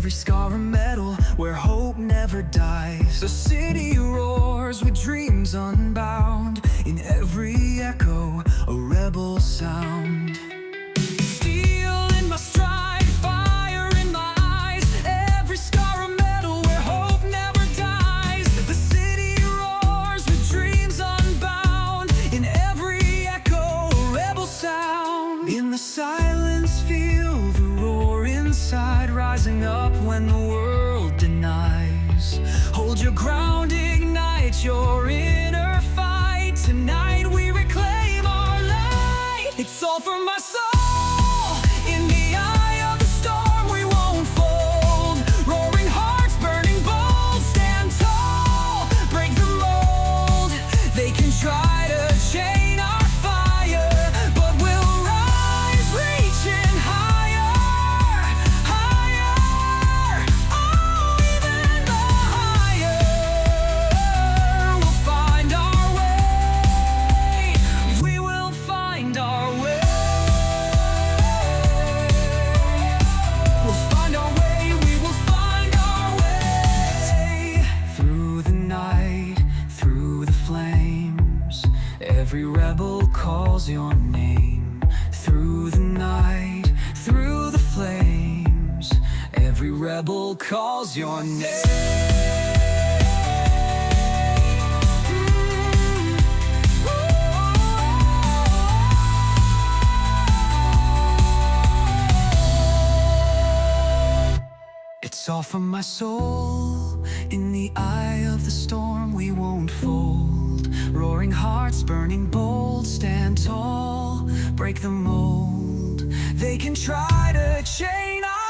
every scar a medal where hope never dies. The city roars with dreams unbound, in every echo a rebel sound. Steel in my stride, fire in my eyes, every scar a medal where hope never dies. The city roars with dreams unbound, in every echo a rebel sound. In the silence feel the roar inside, rising up when the world denies. Hold your ground, ignite your inner fight. Tonight we reclaim our light. It's all for my soul. In the eye of the storm we won't fold. Roaring hearts, burning bold, stand tall. Break the mold. They can try to chain our fire, but we'll rise, reaching higher, higher. Oh, even the higher. We'll find our way. We will find our way. We'll find our way. We will find our way. Through the night, through the flames, every rebel calls your name. Through the night, through the flames, every rebel calls your name. It's all from my soul. In the eye of the storm we won't fold. Roaring hearts, burning bold, stand tall. Break the mold. They can try to chain our